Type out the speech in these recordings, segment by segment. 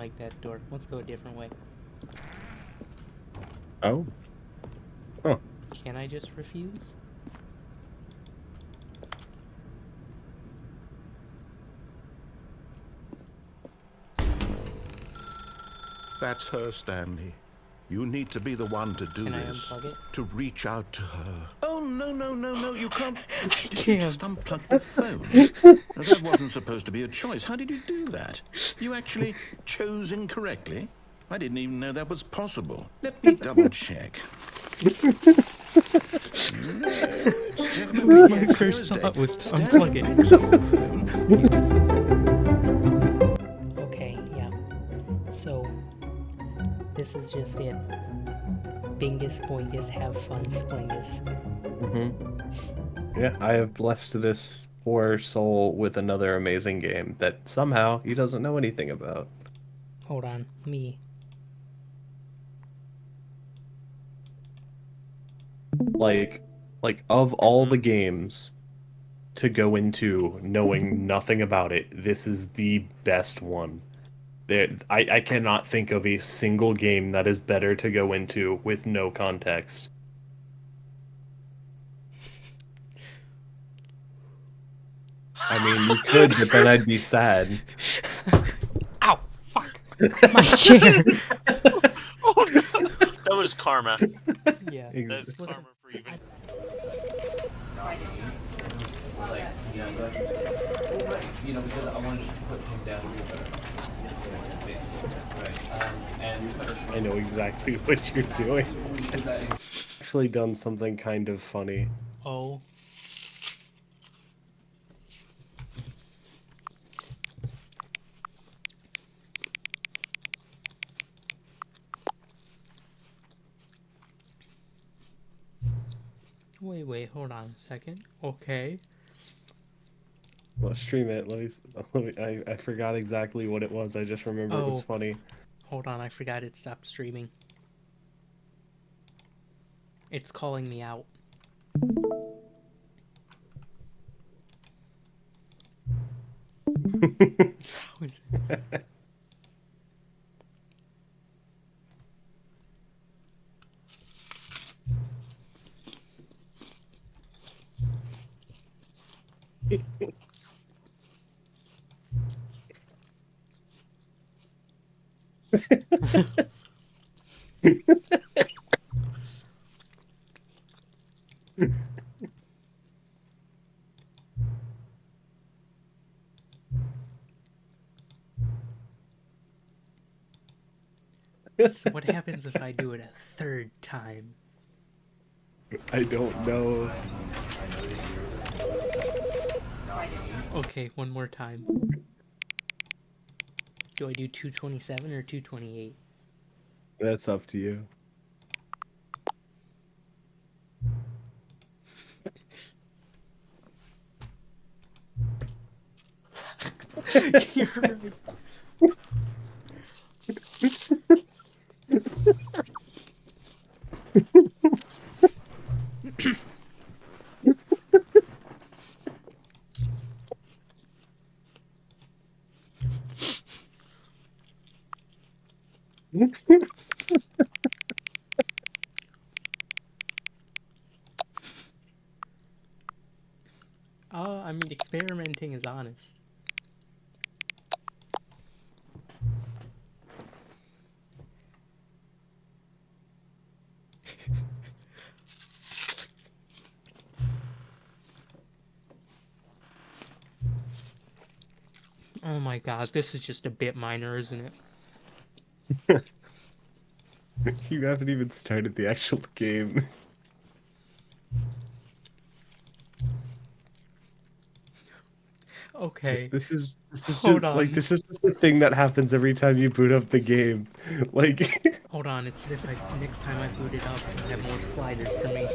like that door. Let's go a different way. Oh. Huh. Can I just refuse? That's her, Stanley. You need to be the one to do Can I this. unplug it? To reach out to her. Oh, no, you can't. Did you can't. just unplug the phone? Now, that wasn't supposed to be a choice. How did you do that? You actually chose incorrectly? I didn't even know that was possible. Let me double check. No, it's definitely My clear first as day. thought was to Stanley unplug it. picks up the phone. Okay, yeah. So, this is just it. Bingus, boingus, have fun, splingus. Yeah, I have blessed this poor soul with another amazing game that somehow he doesn't know anything about. Hold on, me. Like of all the games to go into knowing nothing about it, this is the best one. I cannot think of a single game that is better to go into with no context. I mean, you could, but then I'd be sad. Ow! Fuck! My chair! Oh, no. That was karma. Yeah. That's karma for even. Because I wanted to put him down basically. Right. I know exactly what you're doing. Actually done something kind of funny. Oh. Wait, hold on a second. Okay. Well, stream it. I forgot exactly what it was. I just remember it was Oh. funny. Hold on, I forgot it stopped streaming. It's calling me out. How is it? So what happens if I do it a third time? I don't know. Okay, one more time. Do I do 227 or 228? That's up to you. You're right. I mean, experimenting is honest. Oh my god, this is just a bit minor, isn't it? You haven't even started the actual game. Okay. This is Hold just on. this is just the thing that happens every time you boot up the game. Like Hold on, it's if I next time I boot it up, I have more sliders for me.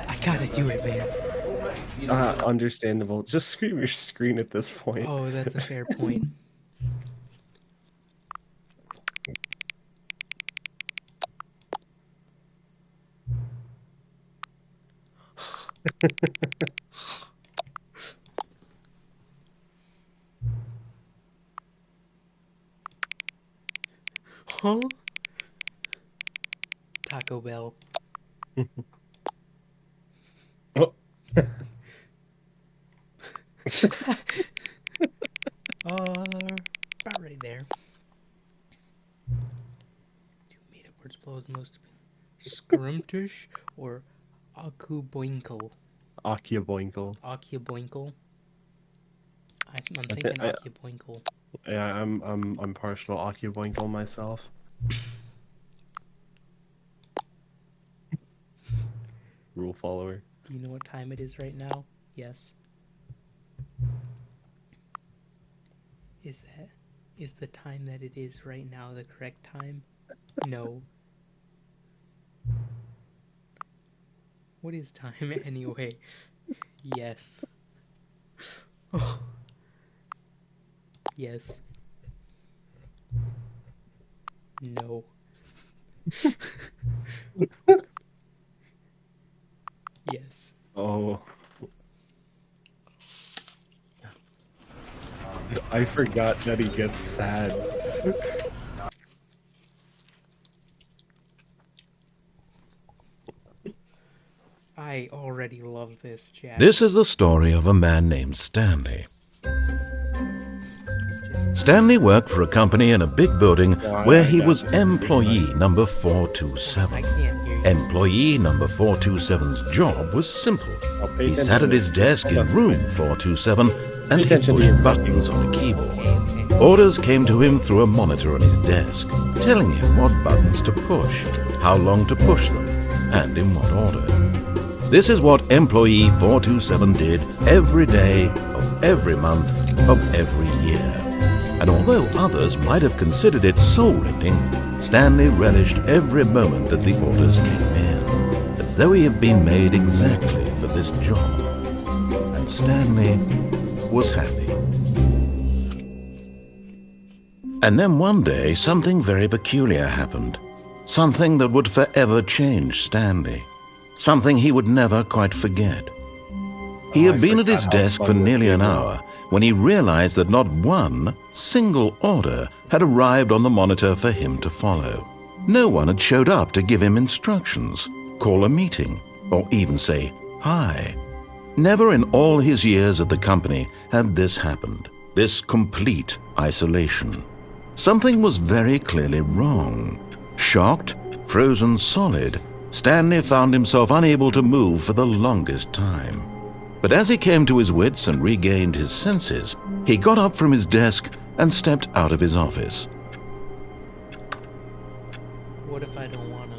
I gotta do it, man. understandable. Just scream your screen at this point. Oh, that's a fair point. Huh? Taco Bell. Oh. About right there. Two made-up words below the most. Scrumtish or Akuboinkle? Akiaboinkle. Akiaboinkle. I'm I thinking thi- I- Akiaboinkle. Yeah, I'm partial to Akiaboinkle myself. Rule follower. Do you know what time it is right now? Yes. Is the time that it is right now the correct time? No. What is time anyway? Yes. Yes. No. Yes. Oh. I forgot that he gets sad. I already love this, Jack. This is the story of a man named Stanley. Stanley worked for a company in a big building where he was employee number 427. I can't hear you. Employee number 427's job was simple. He sat at his desk in room 427 and he pushed buttons on a keyboard. Okay. Orders came to him through a monitor on his desk, telling him what buttons to push, how long to push them, and in what order. This is what employee 427 did every day of every month of every year. And although others might have considered it soul-rending, Stanley relished every moment that the orders came in, as though he had been made exactly for this job. And Stanley was happy. And then one day, something very peculiar happened. Something that would forever change Stanley. Something he would never quite forget. He had been at his desk for nearly an hour when he realized that not one single order had arrived on the monitor for him to follow. No one had showed up to give him instructions, call a meeting, or even say hi. Never in all his years at the company had this happened, this complete isolation. Something was very clearly wrong. Shocked, frozen solid, Stanley found himself unable to move for the longest time. But as he came to his wits and regained his senses, he got up from his desk and stepped out of his office. What if I don't wanna?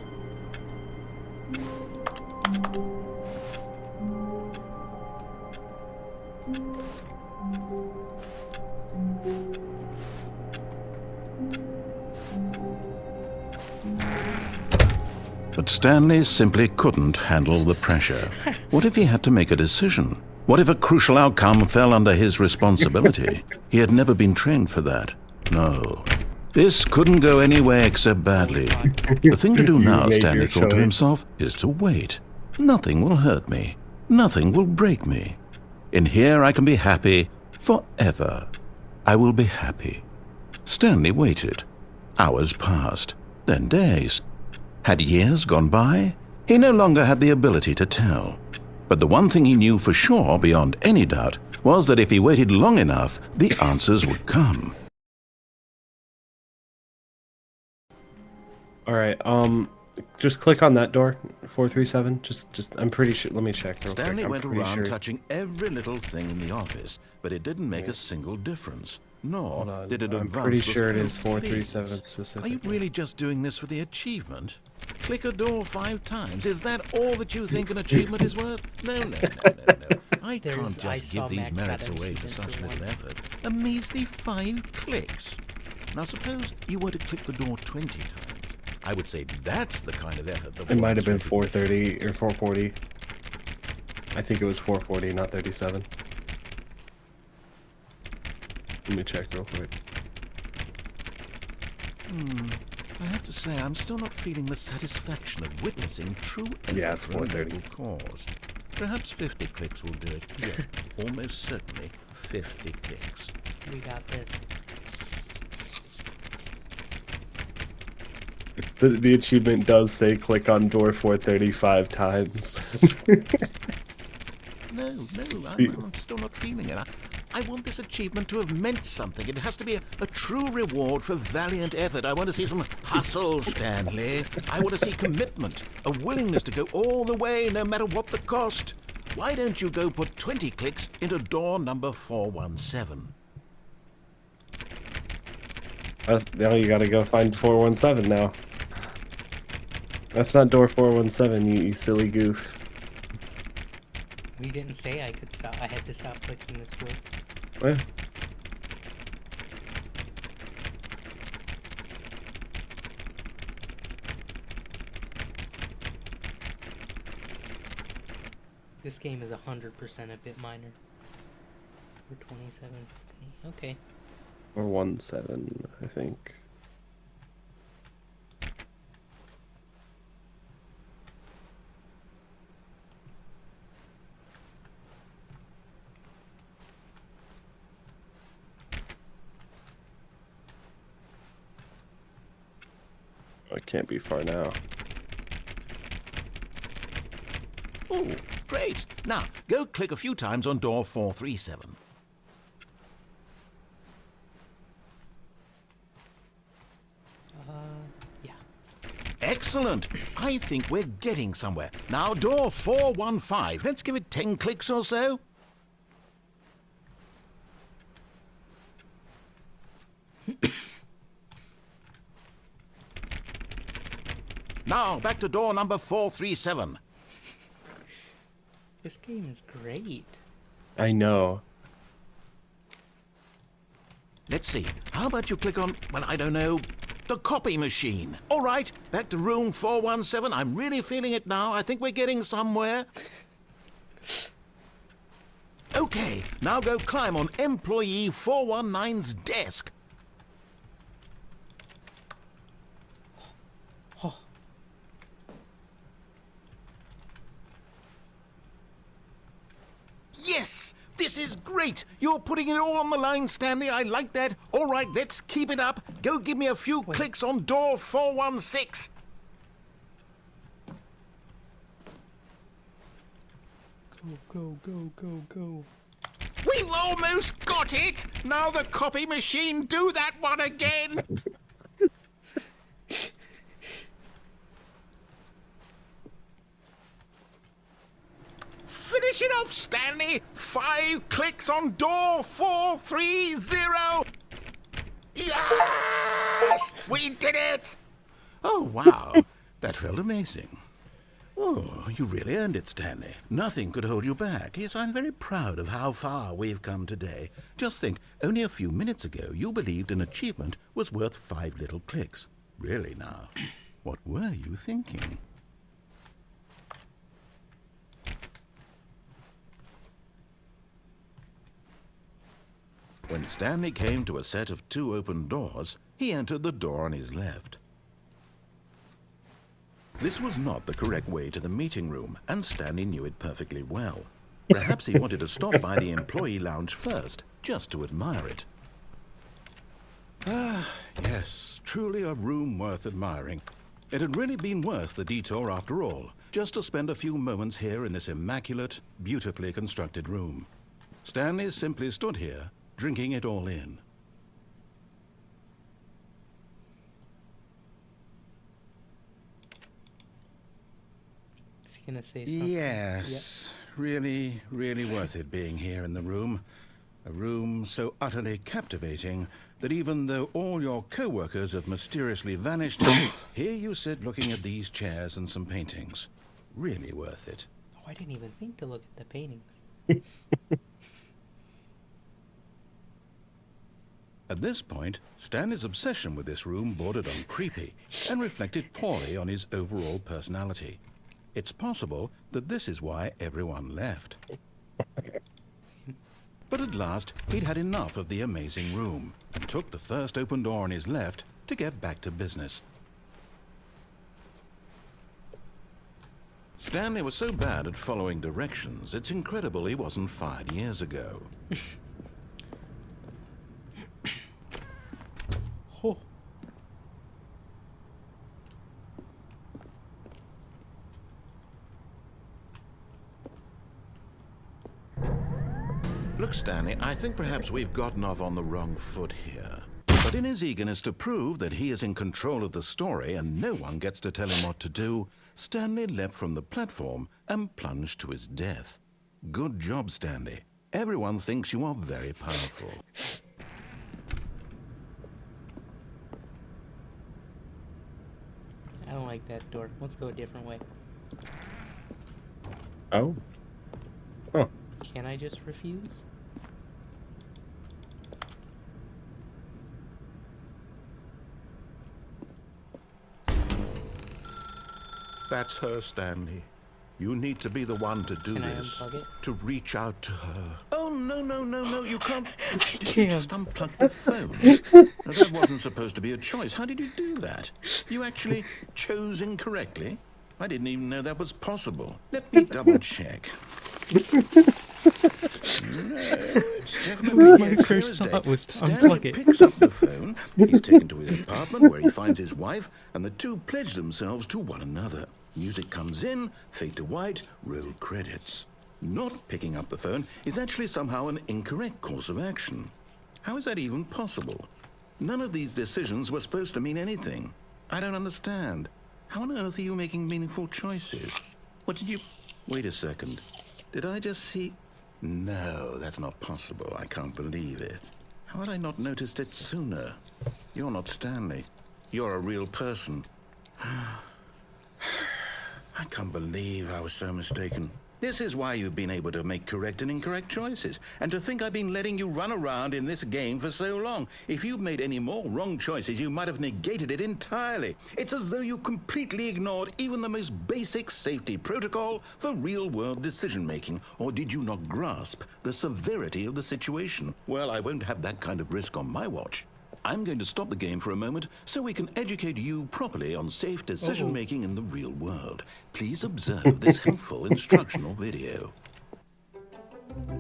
But Stanley simply couldn't handle the pressure. What if he had to make a decision? What if a crucial outcome fell under his responsibility? He had never been trained for that. No. This couldn't go any way except badly. The thing to do now, Stanley thought to himself, is to wait. Nothing will hurt me. Nothing will break me. In here I can be happy forever. I will be happy. Stanley waited. Hours passed, then days. Had years gone by? He no longer had the ability to tell. But the one thing he knew for sure, beyond any doubt, was that if he waited long enough, the answers would come. All right. Just click on that door, 437. Just. I'm pretty sure. Let me check. Real Stanley quick. went I'm pretty around sure. touching every little thing in the office, but it didn't make a single difference. Hold Nor on. did it I'm advance pretty the sure it scope. is 437 Please. Are specifically. you really just doing this for the achievement? Click a door 5 times. Is that all that you think an achievement is worth? No. I can't I just saw give these Max merits had an away for achievement such for little one. effort. A measly 5 clicks. Now suppose you were to click the door 20 times. I would say that's the kind of effort that It might have been warrants 430 or 440. I think it was 440, not 37. Let me check real quick. I have to say, I'm still not feeling the satisfaction of witnessing true effort Yeah, it's for a 4:30. noble cause. Perhaps 50 clicks will do it. Yes, almost certainly 50 clicks. We got this. The achievement does say click on door 435 times. No, I'm still not feeling it. I want this achievement to have meant something. It has to be a true reward for valiant effort. I want to see some hustle, Stanley. I want to see commitment, a willingness to go all the way, no matter what the cost. Why don't you go put 20 clicks into door number 417? Now you gotta go find 417 now. That's not door 417, you silly goof. We didn't say I could stop. I had to stop clicking this door. Well, This game is 100% a bit minor. For 2750. Okay. or 17, I think. Oh, it can't be far now. Oh, great. Now, go click a few times on door 437. Yeah. Excellent. I think we're getting somewhere. Now, door 415. Let's give it 10 clicks or so. Now, back to door number 437. This game is great. I know. Let's see. How about you click on, well, I don't know, the copy machine. All right, back to room 417. I'm really feeling it now. I think we're getting somewhere. Okay, now go climb on employee 419's desk. Oh, Yes! This is great! You're putting it all on the line, Stanley. I like that. All right, let's keep it up. Go give me a few clicks on door 416. go, go. We've almost got it! Now the copy machine, do that one again! Finish it off, Stanley! 5 clicks on door 430! Yes! We did it! Oh, wow. That felt amazing. Oh, you really earned it, Stanley. Nothing could hold you back. Yes, I'm very proud of how far we've come today. Just think, only a few minutes ago you believed an achievement was worth 5 little clicks. Really now, what were you thinking? When Stanley came to a set of 2 open doors, he entered the door on his left. This was not the correct way to the meeting room, and Stanley knew it perfectly well. Perhaps he wanted to stop by the employee lounge first, just to admire it. Ah, yes, truly a room worth admiring. It had really been worth the detour after all, just to spend a few moments here in this immaculate, beautifully constructed room. Stanley simply stood here, drinking it all in. Is he gonna say something? Yes, really, really worth it being here in the room. A room so utterly captivating that even though all your co-workers have mysteriously vanished, here you sit looking at these chairs and some paintings. Really worth it. Oh, I didn't even think to look at the paintings. At this point, Stanley's obsession with this room bordered on creepy and reflected poorly on his overall personality. It's possible that this is why everyone left. But at last, he'd had enough of the amazing room and took the first open door on his left to get back to business. Stanley was so bad at following directions, it's incredible he wasn't fired years ago. Oh. Look, Stanley, I think perhaps we've gotten off on the wrong foot here. But in his eagerness to prove that he is in control of the story and no one gets to tell him what to do, Stanley leapt from the platform and plunged to his death. Good job, Stanley. Everyone thinks you are very powerful. I don't like that door. Let's go a different way. Oh. Huh. Can I just refuse? That's her, Stanley. You need to be the one to do Can I this. unplug it? To reach out to her. Oh, no, you can't. Did you can't. just unplug the phone? Now, that wasn't supposed to be a choice. How did you do that? You actually chose incorrectly? I didn't even know that was possible. Let me double check. No, it's definitely My here, clear first as day. thought was to Stanley unplug it. picks up the phone. He's taken to his apartment where he finds his wife, and the two pledge themselves to one another. Music comes in, fade to white, roll credits. Not picking up the phone is actually somehow an incorrect course of action. How is that even possible? None of these decisions were supposed to mean anything. I don't understand. How on earth are you making meaningful choices? What did you... Wait a second. Did I just see... No, that's not possible. I can't believe it. How had I not noticed it sooner? You're not Stanley. You're a real person. I can't believe I was so mistaken. This is why you've been able to make correct and incorrect choices. And to think I've been letting you run around in this game for so long. If you'd made any more wrong choices, you might have negated it entirely. It's as though you completely ignored even the most basic safety protocol for real-world decision-making. Or did you not grasp the severity of the situation? Well, I won't have that kind of risk on my watch. I'm going to stop the game for a moment so we can educate you properly on safe decision-making in the real world. Please observe this helpful instructional video.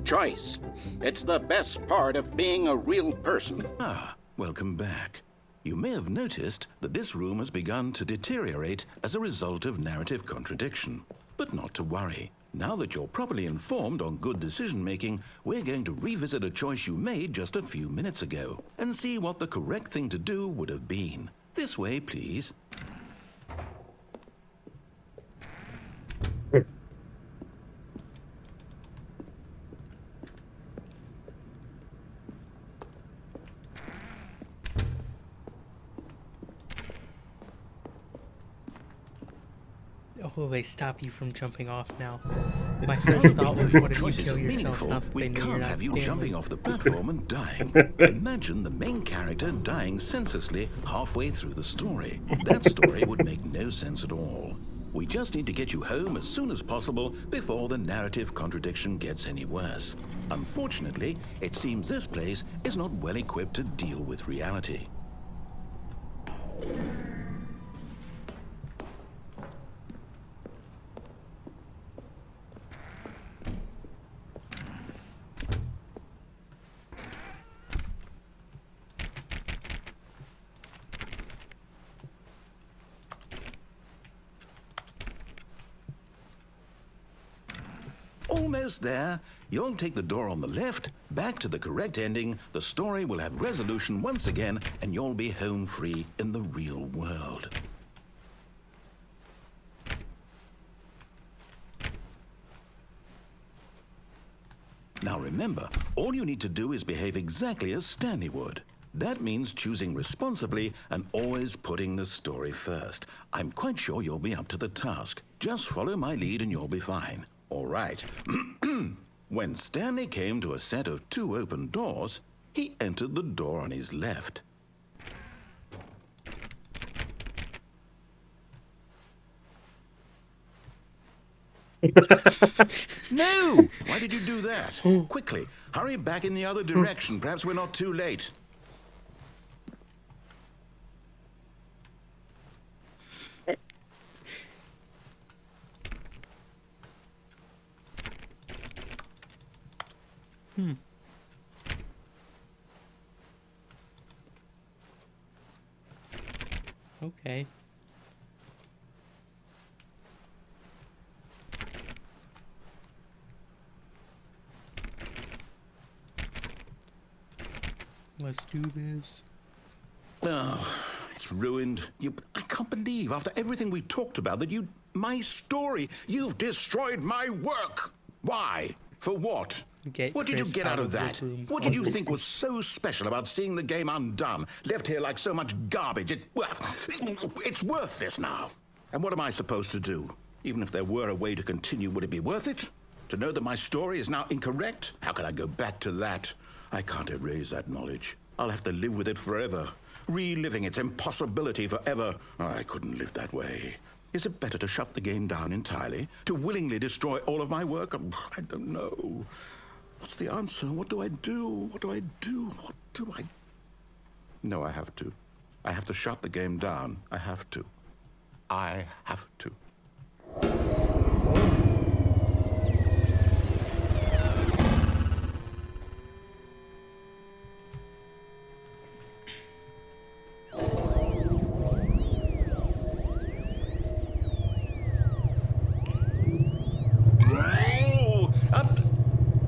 Choice. It's the best part of being a real person. Ah, welcome back. You may have noticed that this room has begun to deteriorate as a result of narrative contradiction. But not to worry. Now that you're properly informed on good decision-making, we're going to revisit a choice you made just a few minutes ago and see what the correct thing to do would have been. This way, please. Oh, they stop you from jumping off now. My first thought was, what if you Choices kill are yourself? meaningful. Not that We they knew you're can't not have you Stanley. jumping off the platform and dying. Imagine the main character dying senselessly halfway through the story. That story would make no sense at all. We just need to get you home as soon as possible before the narrative contradiction gets any worse. Unfortunately, it seems this place is not well equipped to deal with reality. Almost there. You'll take the door on the left, back to the correct ending, the story will have resolution once again, and you'll be home free in the real world. Now remember, all you need to do is behave exactly as Stanley would. That means choosing responsibly and always putting the story first. I'm quite sure you'll be up to the task. Just follow my lead and you'll be fine. All right. When Stanley came to a set of 2 open doors, he entered the door on his left. No! Why did you do that? Quickly, hurry back in the other direction. Perhaps we're not too late. Okay. Let's do this. Oh, it's ruined. I can't believe, after everything we talked about, that my story, you've destroyed my work. Why? For what? What did you get out of that? What did you think was so special about seeing the game undone, left here like so much garbage? It's worthless now. And what am I supposed to do? Even if there were a way to continue, would it be worth it? To know that my story is now incorrect? How can I go back to that? I can't erase that knowledge. I'll have to live with it forever, reliving its impossibility forever. I couldn't live that way. Is it better to shut the game down entirely? To willingly destroy all of my work? I don't know. What's the answer? What do I do? What do I do? What do I... No, I have to. I have to shut the game down. I have to. I have to.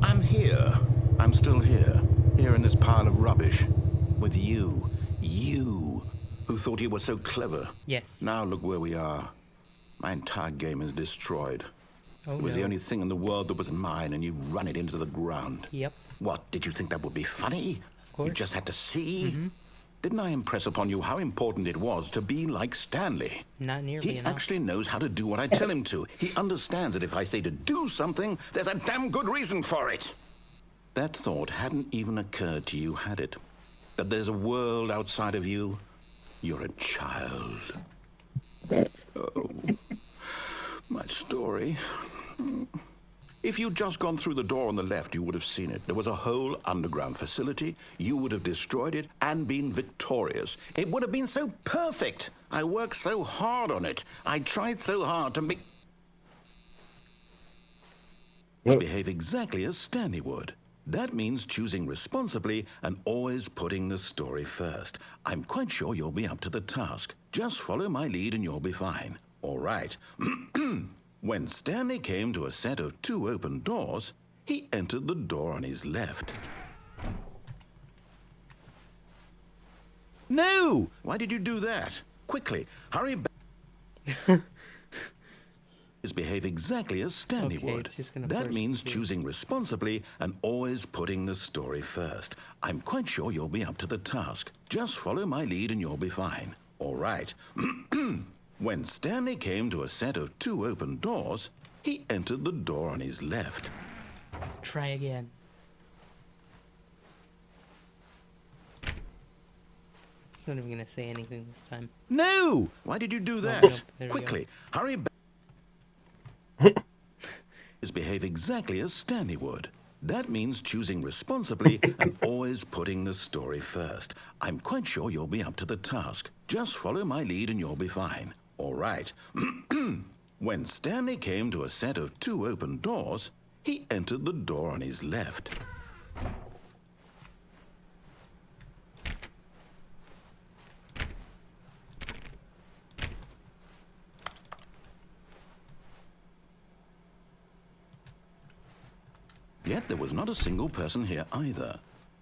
I'm here. I'm still here. Here in this pile of rubbish. With you. You. Who thought you were so clever. Yes. Now look where we are. My entire game is destroyed. Oh, It was no. the only thing in the world that was mine, and you've run it into the ground. Yep. What, did you think that would be funny? Of course. You just had to see? Didn't I impress upon you how important it was to be like Stanley? Not nearly He enough. actually knows how to do what I tell him to. He understands that if I say to do something, there's a damn good reason for it. That thought hadn't even occurred to you, had it? That there's a world outside of you? You're a child. Oh, my story. If you'd just gone through the door on the left, you would have seen it. There was a whole underground facility. You would have destroyed it and been victorious. It would have been so perfect. I worked so hard on it. I tried so hard to make... Behave exactly as Stanley would. That means choosing responsibly and always putting the story first. I'm quite sure you'll be up to the task. Just follow my lead and you'll be fine. All right. When Stanley came to a set of 2 open doors, he entered the door on his left. No! Why did you do that? Quickly, hurry back. Behave exactly as Stanley Okay, would. it's just gonna That force means you to. choosing responsibly and always putting the story first. I'm quite sure you'll be up to the task. Just follow my lead and you'll be fine. All right. When Stanley came to a set of 2 open doors, he entered the door on his left. Try again. It's not even gonna say anything this time. No! Why did you do that? nope, there we Quickly, hurry back. Behave exactly as Stanley would. That means choosing responsibly and always putting the story first. I'm quite sure you'll be up to the task. Just follow my lead and you'll be fine. All right. When Stanley came to a set of 2 open doors, he entered the door on his left. Yet there was not a single person here either.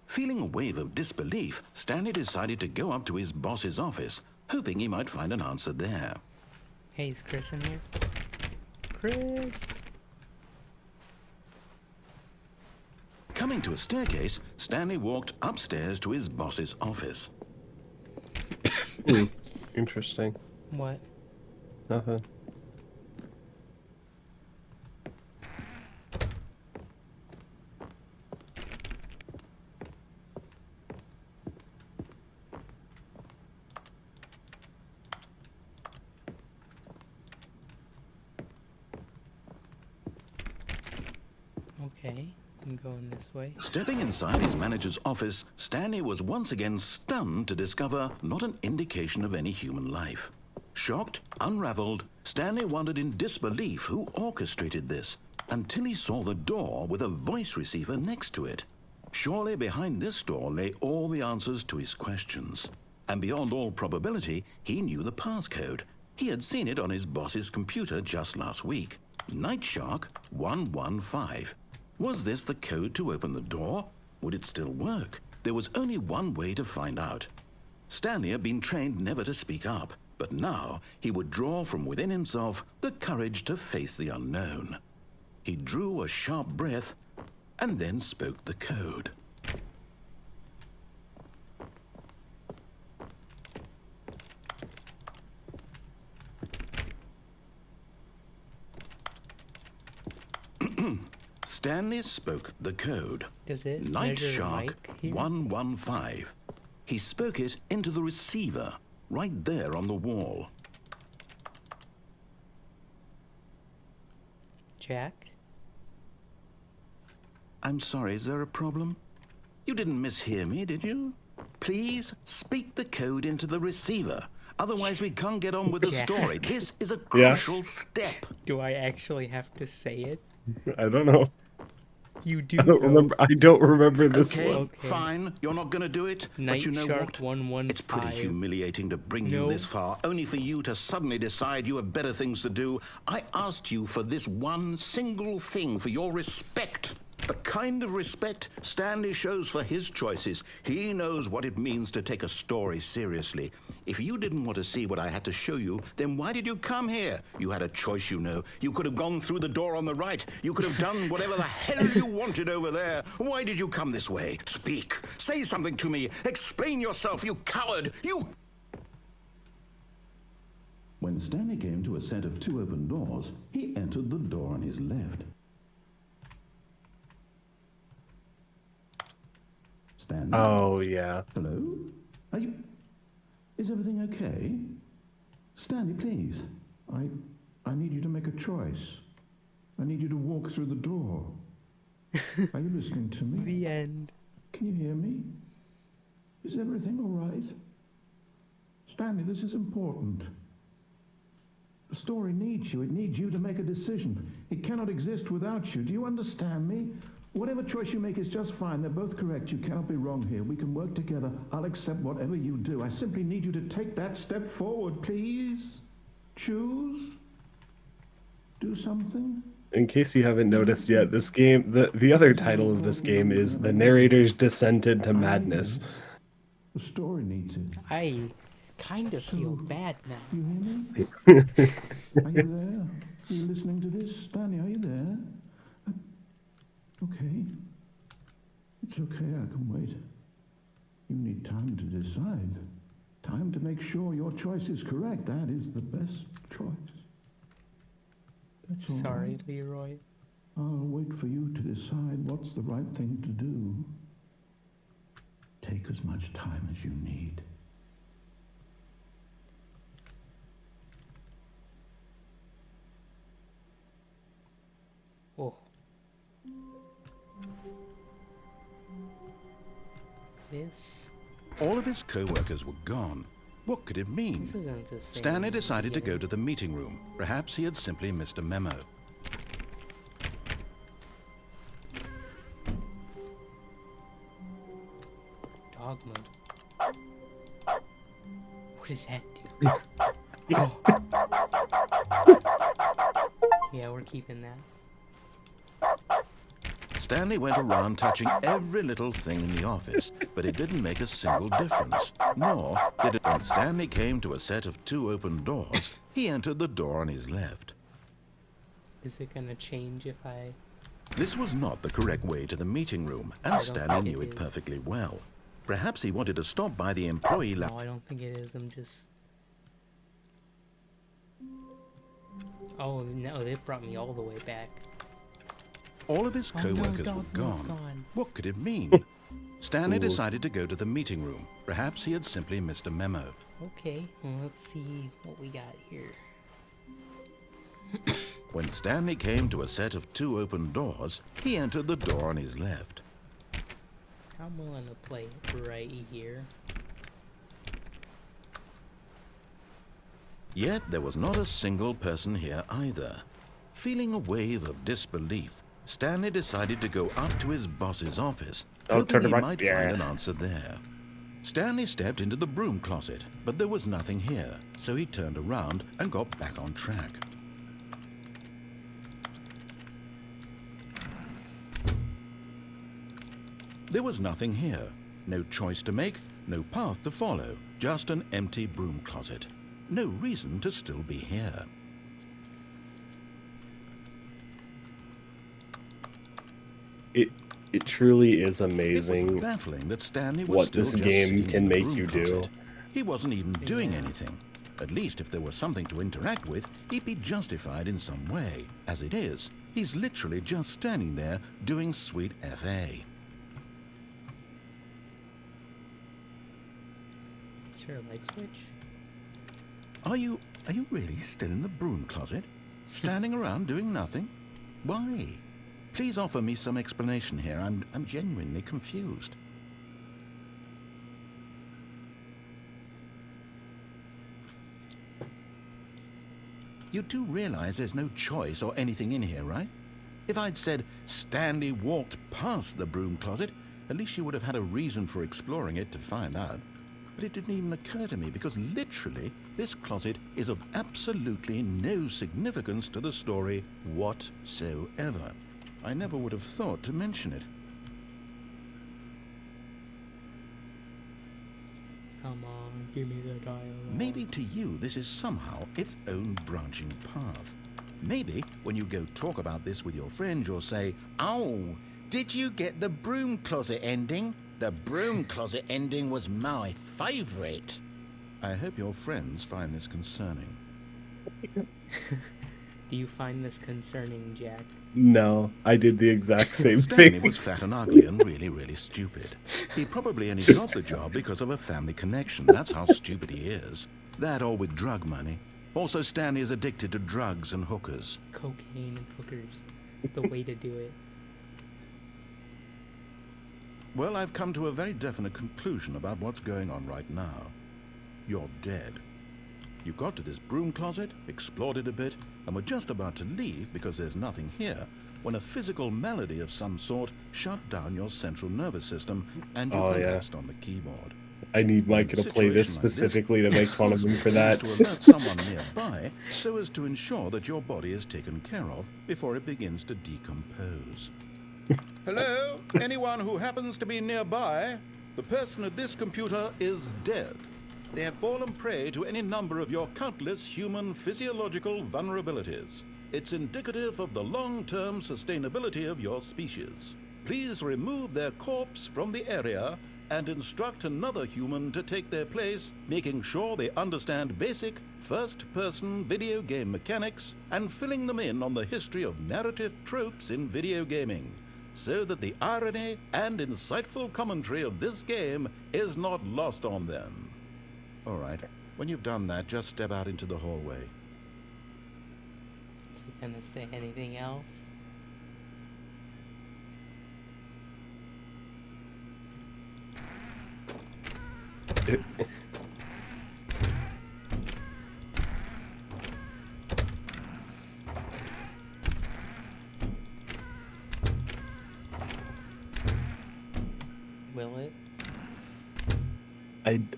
Feeling a wave of disbelief, Stanley decided to go up to his boss's office, hoping he might find an answer there. Hey, is Chris in here? Chris! Coming to a staircase, Stanley walked upstairs to his boss's office. Interesting. What? Nothing. Okay, I'm going this way. Stepping inside his manager's office, Stanley was once again stunned to discover not an indication of any human life. Shocked, unraveled, Stanley wondered in disbelief who orchestrated this, until he saw the door with a voice receiver next to it. Surely behind this door lay all the answers to his questions. And beyond all probability, he knew the passcode. He had seen it on his boss's computer just last week. Nightshark 115. Was this the code to open the door? Would it still work? There was only one way to find out. Stanley had been trained never to speak up, but now he would draw from within himself the courage to face the unknown. He drew a sharp breath and then spoke the code. Stanley spoke the code. Does it Night measure Shark mic here? 115. He spoke it into the receiver, right there on the wall. Jack? I'm sorry, is there a problem? You didn't mishear me, did you? Please speak the code into the receiver. Otherwise, we can't get on with the Jack. story. This is a crucial step. Do I actually have to say it? I don't know. You do. I don't remember. I don't remember this Okay, one. fine. You're not going to do it. Night but you know Shark what? 115. It's pretty humiliating to bring you No. this far, only for you to suddenly decide you have better things to do. I asked you for this one single thing, for your respect. The kind of respect Stanley shows for his choices. He knows what it means to take a story seriously. If you didn't want to see what I had to show you, then why did you come here? You had a choice, you know. You could have gone through the door on the right. You could have done whatever the hell you wanted over there. Why did you come this way? Speak. Say something to me. Explain yourself, you coward. You... When Stanley came to a set of 2 open doors, he entered the door on his left. Stanley? Oh yeah. Hello? Are you... Is everything okay? Stanley, please. I need you to make a choice. I need you to walk through the door. Are you listening to me? The end. Can you hear me? Is everything all right? Stanley, this is important. The story needs you. It needs you to make a decision. It cannot exist without you. Do you understand me? Whatever choice you make is just fine. They're both correct. You cannot be wrong here. We can work together. I'll accept whatever you do. I simply need you to take that step forward, please. Choose. Do something. In case you haven't noticed yet, this game, the other title of this game is The Narrator's Descent into Madness. The story needs it. I kind of feel bad now. You hear me? Are you there? Are you listening to this? Stanley, are you there? Okay. It's okay, I can wait. You need time to decide. Time to make sure your choice is correct. That is the best choice. That's all Sorry, right. Leroy. I'll wait for you to decide what's the right thing to do. Take as much time as you need. Oh. This. All of his co-workers were gone. What could it mean? This isn't the same. Stanley decided to beginning. go to the meeting room. Perhaps he had simply missed a memo. Dog mode. What does that do? Yeah, we're keeping that. Stanley went around touching every little thing in the office, but it didn't make a single difference. Nor did it when Stanley came to a set of 2 open doors, he entered the door on his left. Is it gonna change if I... This was not the correct way to the meeting room, and I don't Stanley think it knew it is. perfectly well. Perhaps he wanted to stop by the employee No, lounge. I don't think it is. I'm just... Oh, no, they brought me all the way back. All of his Oh no, co-workers were dog mode's gone. gone. What could it mean? Stanley Ooh. decided to go to the meeting room. Perhaps he had simply missed a memo. Okay, well, let's see what we got here. When Stanley came to a set of 2 open doors, he entered the door on his left. I'm willing to play it right here. Yet there was not a single person here either. Feeling a wave of disbelief, Stanley decided to go up to his boss's office, Oh, hoping turn he around. might Yeah. find an answer there. Stanley stepped into the broom closet, but there was nothing here, so he turned around and got back on track. There was nothing here. No choice to make, no path to follow, just an empty broom closet. No reason to still be here. It truly is It was amazing baffling that Stanley was what still this just game sitting can in the make broom you do. closet. He wasn't even doing anything. At least if there was something to interact with, he'd be justified in some way. As it is, he's literally just standing there doing sweet FA. Is there a light switch? Are you really still in the broom closet? Standing around doing nothing? Why? Please offer me some explanation here. I'm genuinely confused. You do realize there's no choice or anything in here, right? If I'd said Stanley walked past the broom closet, at least you would have had a reason for exploring it to find out. But it didn't even occur to me because literally this closet is of absolutely no significance to the story whatsoever. I never would have thought to mention it. Come on, give me the dialogue. Maybe to you this is somehow its own branching path. Maybe when you go talk about this with your friends you'll say, "Oh, did you get the broom closet ending? The broom closet ending was my favourite." I hope your friends find this concerning. Do you find this concerning, Jack? No, I did the exact same Stanley thing. was fat and ugly and really, really stupid. He probably only got the job because of a family connection. That's how stupid he is. That or with drug money. Also, Stanley is addicted to drugs and hookers. Cocaine and hookers. The way to do it. Well, I've come to a very definite conclusion about what's going on right now. You're dead. You got to this broom closet, explored it a bit, and were just about to leave because there's nothing here, when a physical malady of some sort shut down your central nervous system and you collapsed on the keyboard. I need Micah to play this situation like this, specifically to make fun of him for that. To alert someone nearby so as to ensure that your body is taken care of before it begins to decompose. Hello? Anyone who happens to be nearby? The person at this computer is dead. They have fallen prey to any number of your countless human physiological vulnerabilities. It's indicative of the long-term sustainability of your species. Please remove their corpse from the area and instruct another human to take their place, making sure they understand basic first-person video game mechanics and filling them in on the history of narrative tropes in video gaming, so that the irony and insightful commentary of this game is not lost on them. All right, when you've done that, just step out into the hallway. Is he gonna say anything else? Will it?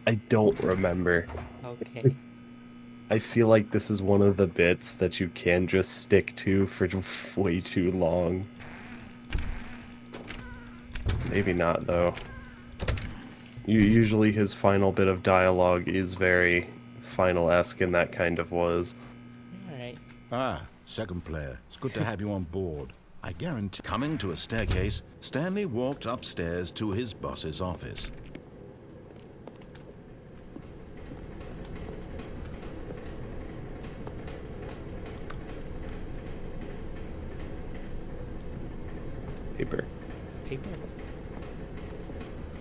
I don't remember. Okay. I feel like this is one of the bits that you can just stick to for way too long. Maybe not, though. Usually his final bit of dialogue is very final-esque, and that kind of was. Alright. Ah, second player. It's good to have you on board. I guarantee. Coming to a staircase, Stanley walked upstairs to his boss's office. Paper. Paper?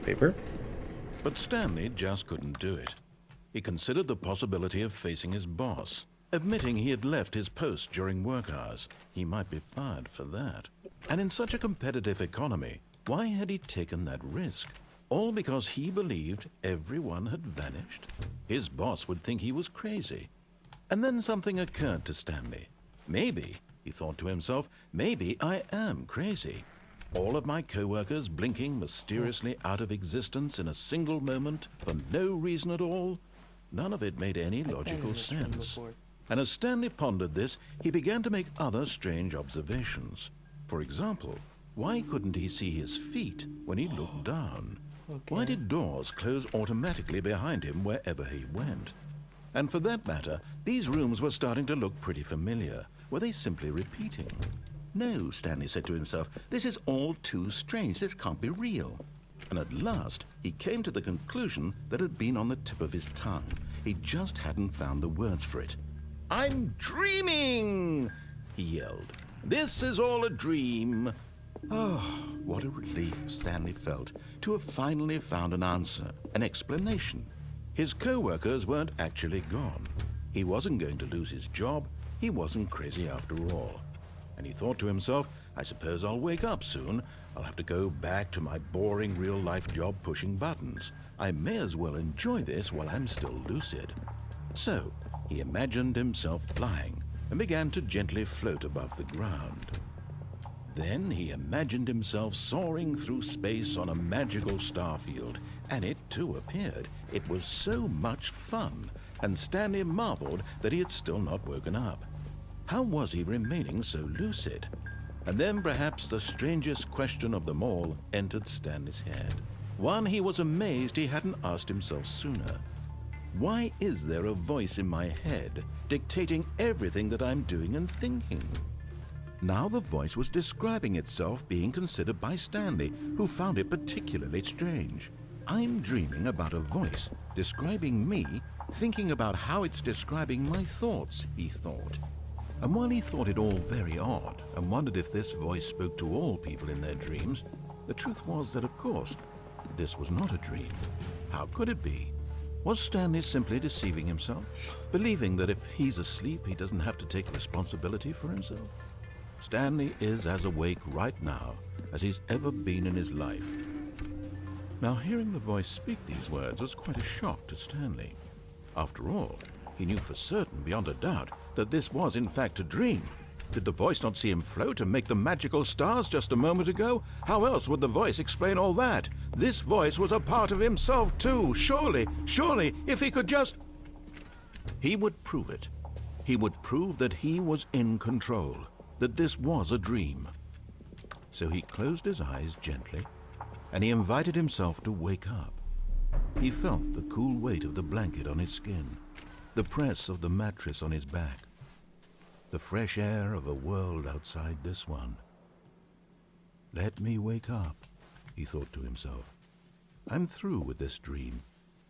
Paper? But Stanley just couldn't do it. He considered the possibility of facing his boss, admitting he had left his post during work hours. He might be fired for that. And in such a competitive economy, why had he taken that risk? All because he believed everyone had vanished? His boss would think he was crazy. And then something occurred to Stanley. Maybe, he thought to himself, maybe I am crazy. All of my co-workers blinking mysteriously out of existence in a single moment for no reason at all? None of it made any logical sense. And as Stanley pondered this, he began to make other strange observations. For example, why couldn't he see his feet when he looked down? Okay. Why did doors close automatically behind him wherever he went? And for that matter, these rooms were starting to look pretty familiar. Were they simply repeating? No, Stanley said to himself, this is all too strange. This can't be real. And at last, he came to the conclusion that had been on the tip of his tongue. He just hadn't found the words for it. "I'm dreaming!" he yelled. "This is all a dream." Oh, what a relief Stanley felt to have finally found an answer, an explanation. His co-workers weren't actually gone. He wasn't going to lose his job. He wasn't crazy after all. And he thought to himself, I suppose I'll wake up soon. I'll have to go back to my boring real-life job pushing buttons. I may as well enjoy this while I'm still lucid. So, he imagined himself flying and began to gently float above the ground. Then he imagined himself soaring through space on a magical starfield, and it too appeared. It was so much fun, and Stanley marveled that he had still not woken up. How was he remaining so lucid? And then perhaps the strangest question of them all entered Stanley's head. One he was amazed he hadn't asked himself sooner. Why is there a voice in my head dictating everything that I'm doing and thinking? Now the voice was describing itself being considered by Stanley, who found it particularly strange. I'm dreaming about a voice describing me, thinking about how it's describing my thoughts, he thought. And while he thought it all very odd and wondered if this voice spoke to all people in their dreams, the truth was that, of course, this was not a dream. How could it be? Was Stanley simply deceiving himself, believing that if he's asleep, he doesn't have to take responsibility for himself? Stanley is as awake right now as he's ever been in his life. Now, hearing the voice speak these words was quite a shock to Stanley. After all, he knew for certain, beyond a doubt, that this was in fact a dream. Did the voice not see him float and make the magical stars just a moment ago? How else would the voice explain all that? This voice was a part of himself too. Surely, if he could just... He would prove it. He would prove that he was in control, that this was a dream. So he closed his eyes gently, and he invited himself to wake up. He felt the cool weight of the blanket on his skin, the press of the mattress on his back, the fresh air of a world outside this one. Let me wake up, he thought to himself. I'm through with this dream.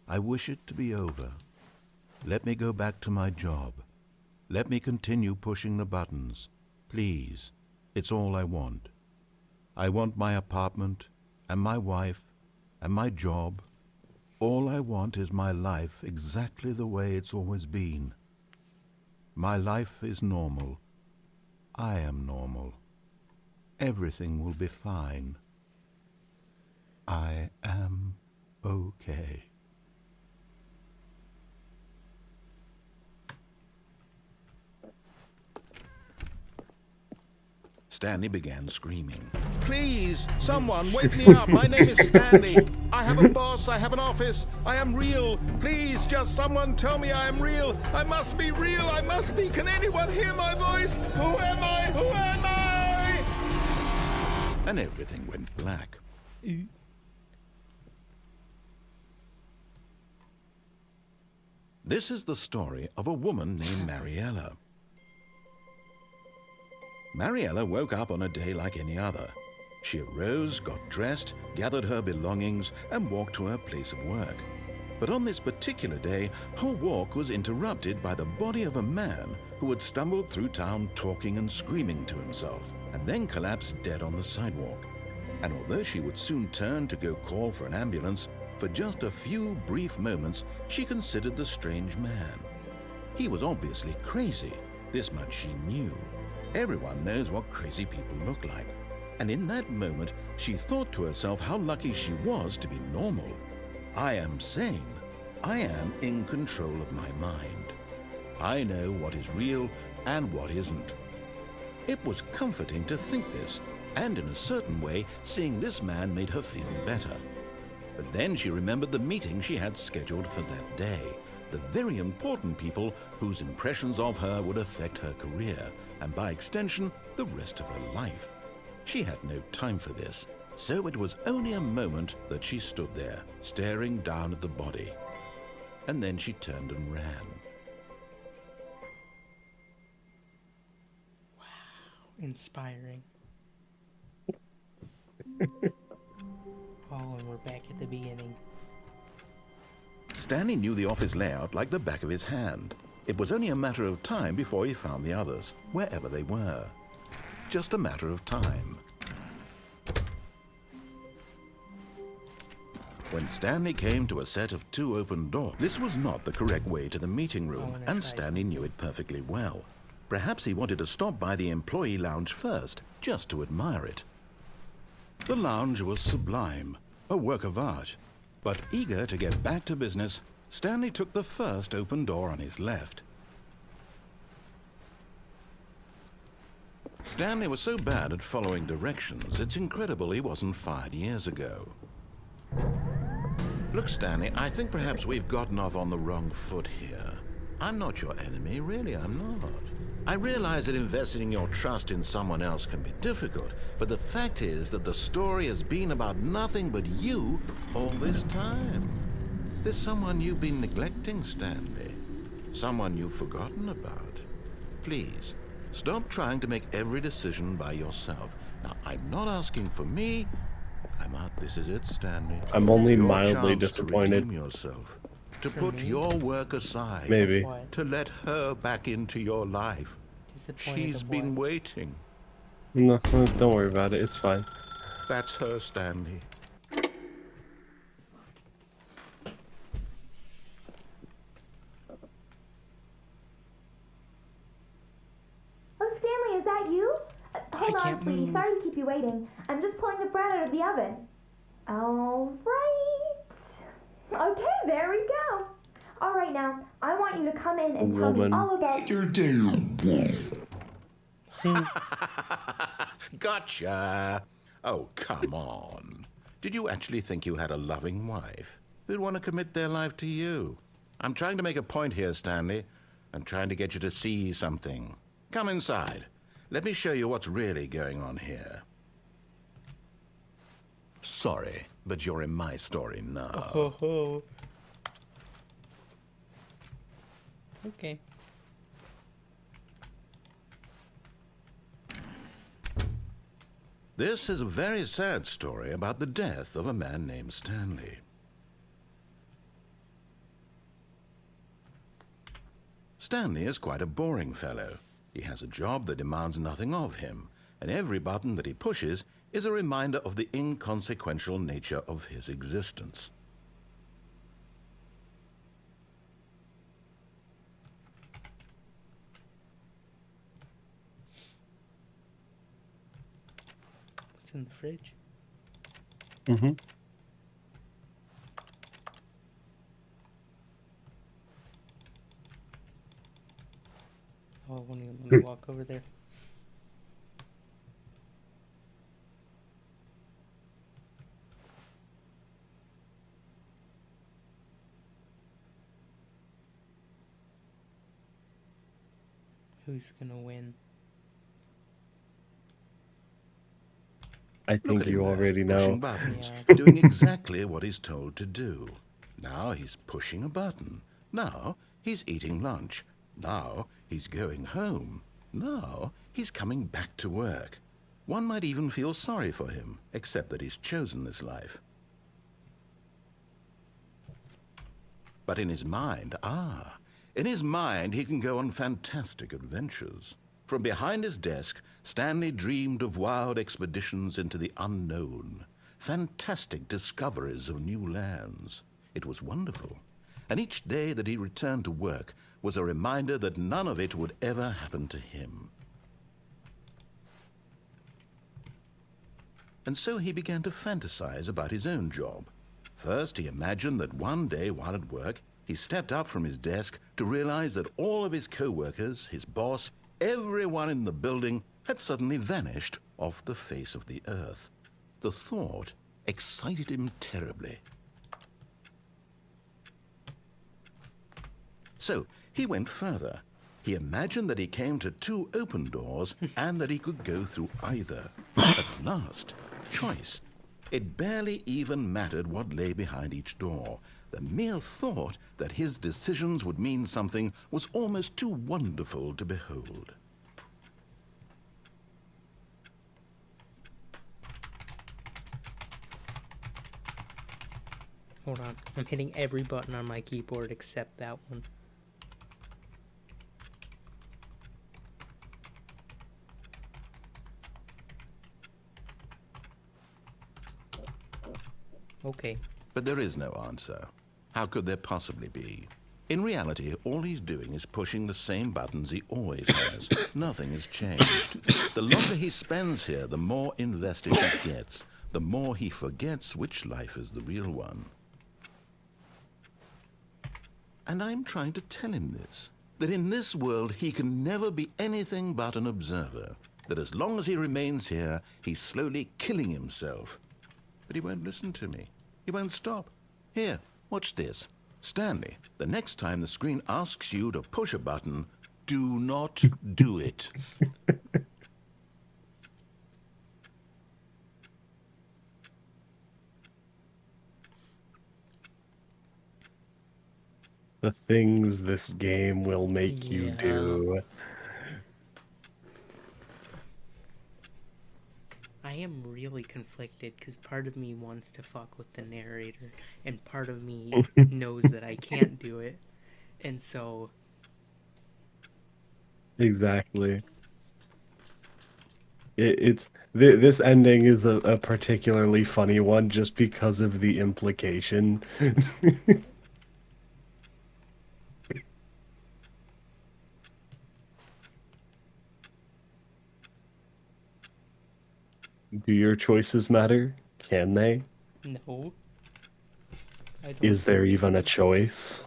I wish it to be over. Let me go back to my job. Let me continue pushing the buttons. Please, it's all I want. I want my apartment, and my wife, and my job. All I want is my life exactly the way it's always been. My life is normal. I am normal. Everything will be fine. I am okay. Stanley began screaming. Please, someone, wake me up. My name is Stanley. I have a boss. I have an office. I am real. Please, just someone tell me I am real. I must be real. I must be. Can anyone hear my voice? Who am I? Who am I? And everything went black. This is the story of a woman named Mariella. Mariella woke up on a day like any other. She arose, got dressed, gathered her belongings, and walked to her place of work. But on this particular day, her walk was interrupted by the body of a man who had stumbled through town talking and screaming to himself, and then collapsed dead on the sidewalk. And although she would soon turn to go call for an ambulance, for just a few brief moments, she considered the strange man. He was obviously crazy. This much she knew. Everyone knows what crazy people look like. And in that moment, she thought to herself how lucky she was to be normal. I am sane. I am in control of my mind. I know what is real and what isn't. It was comforting to think this, and in a certain way, seeing this man made her feel better. But then she remembered the meeting she had scheduled for that day. The very important people whose impressions of her would affect her career, and by extension, the rest of her life. She had no time for this. So it was only a moment that she stood there, staring down at the body. And then she turned and ran. Inspiring. Oh, and we're back at the beginning. Stanley knew the office layout like the back of his hand. It was only a matter of time before he found the others, wherever they were. Just a matter of time. When Stanley came to a set of 2 open doors, this was not the correct way to the meeting room, and Stanley knew it perfectly well. Perhaps he wanted to stop by the employee lounge first, just to admire it. The lounge was sublime, a work of art. But eager to get back to business, Stanley took the first open door on his left. Stanley was so bad at following directions, it's incredible he wasn't fired years ago. Look, Stanley, I think perhaps we've gotten off on the wrong foot here. I'm not your enemy, really, I'm not. I realize that investing your trust in someone else can be difficult, but the fact is that the story has been about nothing but you all this time. There's someone you've been neglecting, Stanley. Someone you've forgotten about. Please, stop trying to make every decision by yourself. Now, I'm not asking for me. This is it, Stanley. I'm only Your mildly chance disappointed. To redeem yourself, to put your work aside. Maybe. What? To let her back into your life. Disappointed She's of been what? waiting. No, don't worry about it. It's fine. That's her, Stanley. Oh, Stanley, is that you? Hold on, can't sweetie. move. Sorry to keep you waiting. I'm just pulling the bread out of the oven. All right. Okay, there we go. All right, now, I want you to come in and tell me Woman. all about your day. Gotcha. Oh, come on. Did you actually think you had a loving wife who'd want to commit their life to you? I'm trying to make a point here, Stanley. I'm trying to get you to see something. Come inside. Let me show you what's really going on here. Sorry, but you're in my story now. Oh. Okay. This is a very sad story about the death of a man named Stanley. Stanley is quite a boring fellow. He has a job that demands nothing of him, and every button that he pushes is a reminder of the inconsequential nature of his existence. What's in the fridge? Mm-hmm. Oh, let me walk over there. Who's gonna win? I Look think at him you there, already pushing know. buttons, Yeah. doing exactly what he's told to do. Now he's pushing a button. Now he's eating lunch. Now he's going home. Now he's coming back to work. One might even feel sorry for him, except that he's chosen this life. But in his mind, in his mind he can go on fantastic adventures. From behind his desk, Stanley dreamed of wild expeditions into the unknown, fantastic discoveries of new lands. It was wonderful, and each day that he returned to work was a reminder that none of it would ever happen to him. And so he began to fantasize about his own job. First, he imagined that one day while at work, he stepped up from his desk to realize that all of his co-workers, his boss, everyone in the building had suddenly vanished off the face of the earth. The thought excited him terribly. So he went further. He imagined that he came to 2 open doors and that he could go through either. At last, choice. It barely even mattered what lay behind each door. The mere thought that his decisions would mean something was almost too wonderful to behold. Hold on. I'm hitting every button on my keyboard except that one. Okay. But there is no answer. How could there possibly be? In reality, all he's doing is pushing the same buttons he always has. Nothing has changed. The longer he spends here, the more invested he gets, the more he forgets which life is the real one. And I'm trying to tell him this, that in this world he can never be anything but an observer, that as long as he remains here, he's slowly killing himself. But he won't listen to me. He won't stop. Here, watch this. Stanley, the next time the screen asks you to push a button, do not do it. The things this game will make you Yeah. do. I am really conflicted because part of me wants to fuck with the narrator and part of me knows that I can't do it. And so Exactly. This ending is a particularly funny one just because of the implication. Do your choices matter? Can they? no. I don't Is there think even so. a choice?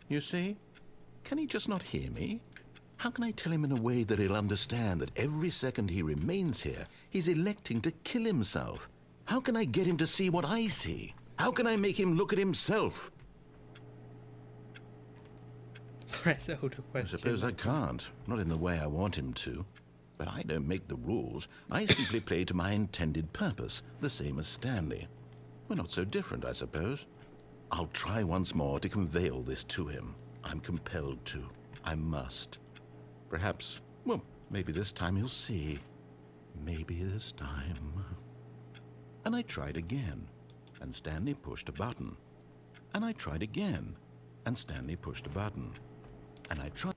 You see? Can he just not hear me? How can I tell him in a way that he'll understand that every second he remains here, he's electing to kill himself? How can I get him to see what I see? How can I make him look at himself? Press O to I question. suppose I can't. Not in the way I want him to. But I don't make the rules. I simply play to my intended purpose, the same as Stanley. We're not so different, I suppose. I'll try once more to convey all this to him. I'm compelled to. I must. Perhaps, well, maybe this time he'll see. Maybe this time. And I tried again, and Stanley pushed a button. And I tried again, and Stanley pushed a button. And I tried...